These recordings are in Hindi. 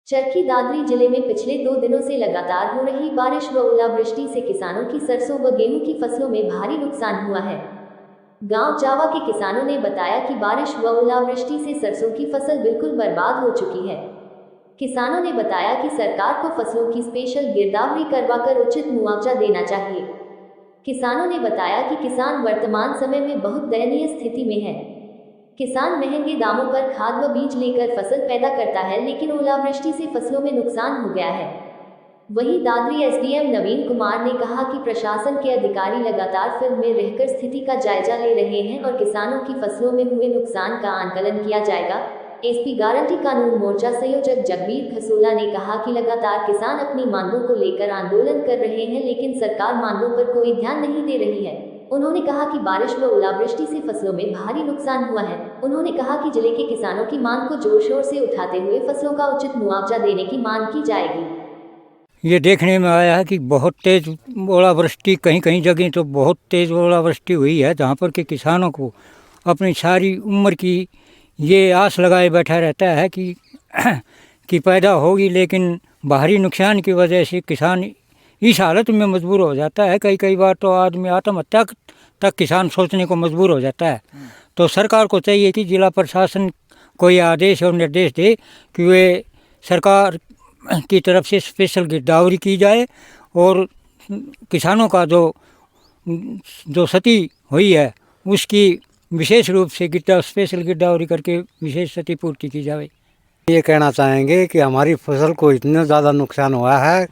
चरखी दादरी जिले में पिछले 2 दिनों से लगातार हो रही बारिश व ओलावृष्टि से किसानों की सरसों व गेहूं की फसलों में भारी नुकसान हुआ है। गांव जावा के किसानों ने बताया कि बारिश व ओलावृष्टि से सरसों की फसल बिल्कुल बर्बाद हो चुकी है। किसानों ने बताया कि सरकार को फसलों की स्पेशल गिरदावरी करवाकर उचित मुआवजा देना चाहिए। किसानों ने बताया कि किसान वर्तमान समय में बहुत दयनीय स्थिति में है। किसान महंगे दामों पर खाद व बीज लेकर फसल पैदा करता है, लेकिन ओलावृष्टि से फसलों में नुकसान हो गया है। वहीं दादरी एसडीएम नवीन कुमार ने कहा कि प्रशासन के अधिकारी लगातार फील्ड में रहकर स्थिति का जायजा ले रहे हैं और किसानों की फसलों में हुए नुकसान का आंकलन किया जाएगा। एसपी गारंटी कानून मोर्चा संयोजक जगबीर खसोला ने कहा कि लगातार किसान अपनी मांगों को लेकर आंदोलन कर रहे हैं, लेकिन सरकार मांगों पर कोई ध्यान नहीं दे रही है। उन्होंने कहा कि बारिश व ओलावृष्टि से फसलों में भारी नुकसान हुआ है। उन्होंने कहा कि जिले के किसानों की मांग को जोर शोर से उठाते हुए फसलों का उचित मुआवजा देने की मांग की जाएगी। ये देखने में आया है कि बहुत तेज ओलावृष्टि, कहीं कहीं जगह तो बहुत तेज ओलावृष्टि हुई है, जहाँ पर कि किसानों को अपनी सारी उम्र की ये आस लगाए बैठा रहता है कि पैदा होगी, लेकिन बाहरी नुकसान की वजह से किसान इस हालत में मजबूर हो जाता है। कई बार तो आदमी आत्महत्या तक किसान सोचने को मजबूर हो जाता है। तो सरकार को चाहिए कि जिला प्रशासन कोई आदेश और निर्देश दे कि वे सरकार की तरफ से स्पेशल गिरदावरी की जाए और किसानों का जो क्षति हुई है उसकी विशेष रूप से स्पेशल गिरदावरी करके विशेष क्षतिपूर्ति की जाए। ये कहना चाहेंगे कि हमारी फसल को इतना ज़्यादा नुकसान हुआ है,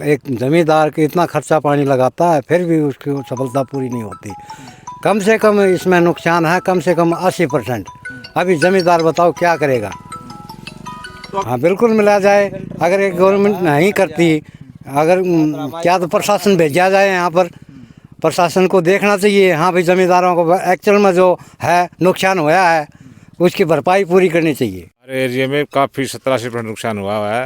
एक ज़मींदार के इतना खर्चा पानी लगाता है फिर भी उसकी सफलता पूरी नहीं होती। कम से कम इसमें नुकसान है कम से कम 80%। अभी ज़मींदार बताओ क्या करेगा। हाँ, बिल्कुल मिला जाए। अगर ये गवर्नमेंट नहीं करती, अगर क्या तो प्रशासन भेजा जाए यहाँ पर, प्रशासन को देखना चाहिए। हाँ भाई, ज़मींदारों को एक्चुअल में जो है नुकसान हुआ है उसकी भरपाई पूरी करनी चाहिए। हमारे एरिया में काफ़ी 87% नुकसान हुआ है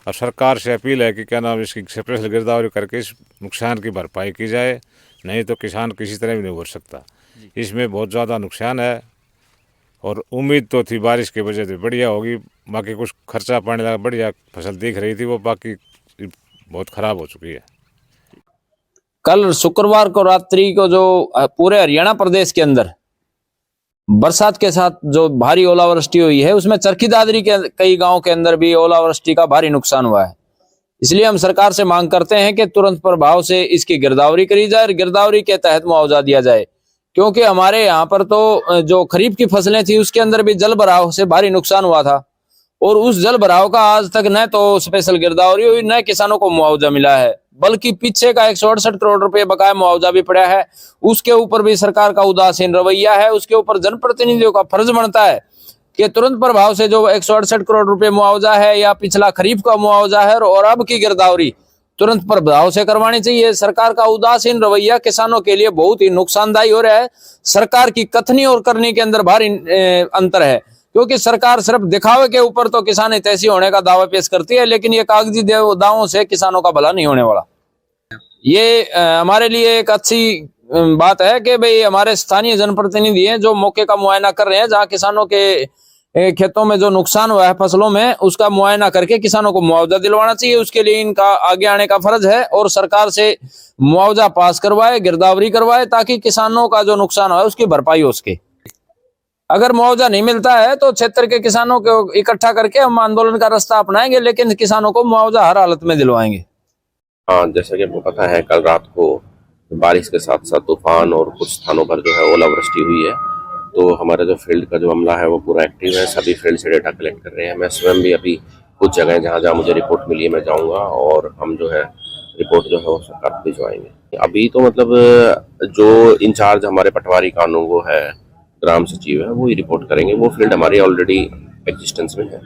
और सरकार से अपील है कि क्या नाम इसकी स्पेशल गिरदावरी करके इस नुकसान की भरपाई की जाए, नहीं तो किसान किसी तरह भी नहीं उभर सकता। इसमें बहुत ज़्यादा नुकसान है और उम्मीद तो थी बारिश की वजह से बढ़िया होगी, बाकी कुछ खर्चा पानी लगा बढ़िया फसल दिख रही थी, वो बाकी बहुत ख़राब हो चुकी है। कल शुक्रवार को रात्रि को जो पूरे हरियाणा प्रदेश के अंदर बरसात के साथ जो भारी ओलावृष्टि हुई है, उसमें चरखी दादरी के कई गांवों के अंदर भी ओलावृष्टि का भारी नुकसान हुआ है। इसलिए हम सरकार से मांग करते हैं कि तुरंत प्रभाव से इसकी गिरदावरी करी जाए और गिरदावरी के तहत मुआवजा दिया जाए, क्योंकि हमारे यहाँ पर तो जो खरीफ की फसलें थी उसके अंदर भी जल भराव से भारी नुकसान हुआ था और उस जल भराव का आज तक न तो स्पेशल गिरदावरी हुई न किसानों को मुआवजा मिला है, बल्कि पीछे का 168 करोड़ रुपए बकाया मुआवजा भी पड़ा है। उसके ऊपर भी सरकार का उदासीन रवैया है। उसके ऊपर जनप्रतिनिधियों का फर्ज बनता है कि तुरंत प्रभाव से जो 168 करोड़ रुपए मुआवजा है या पिछला खरीफ का मुआवजा है और अब की गिरदावरी तुरंत प्रभाव से करवानी चाहिए। सरकार का उदासीन रवैया किसानों के लिए बहुत ही नुकसानदायी हो रहा है। सरकार की कथनी और करनी के अंदर भारी अंतर है, क्योंकि सरकार सिर्फ दिखावे के ऊपर तो किसान हितैषी होने का दावा पेश करती है, लेकिन ये कागजी दावों से किसानों का भला नहीं होने वाला। ये हमारे लिए एक अच्छी बात है कि भाई हमारे स्थानीय जनप्रतिनिधि हैं जो मौके का मुआयना कर रहे हैं, जहां किसानों के खेतों में जो नुकसान हुआ है फसलों में उसका मुआयना करके किसानों को मुआवजा दिलवाना चाहिए। उसके लिए इनका आगे आने का फर्ज है और सरकार से मुआवजा पास करवाए, गिरदावरी करवाए, ताकि किसानों का जो नुकसान हुआ है उसकी भरपाई हो सके। अगर मुआवजा नहीं मिलता है तो क्षेत्र के किसानों को इकट्ठा करके हम आंदोलन का रास्ता अपनाएंगे, लेकिन किसानों को मुआवजा हर हालत में दिलवाएंगे। हाँ, जैसा कि आपको पता है, कल रात को बारिश के साथ साथ तूफान और कुछ स्थानों पर जो है ओलावृष्टि हुई है। तो हमारा जो फील्ड का जो अमला है वो पूरा एक्टिव है, सभी फील्ड से डेटा कलेक्ट कर रहे हैं। मैं स्वयं भी अभी कुछ जगह जहाँ जहाँ मुझे रिपोर्ट मिली है मैं जाऊँगा और हम जो है रिपोर्ट जो है वो सरकार को भिजवाएंगे। अभी तो मतलब जो इंचार्ज हमारे पटवारी कानून वो है, ग्राम सचिव है, वो ही रिपोर्ट करेंगे। वो फील्ड हमारी ऑलरेडी एग्जिस्टेंस में है।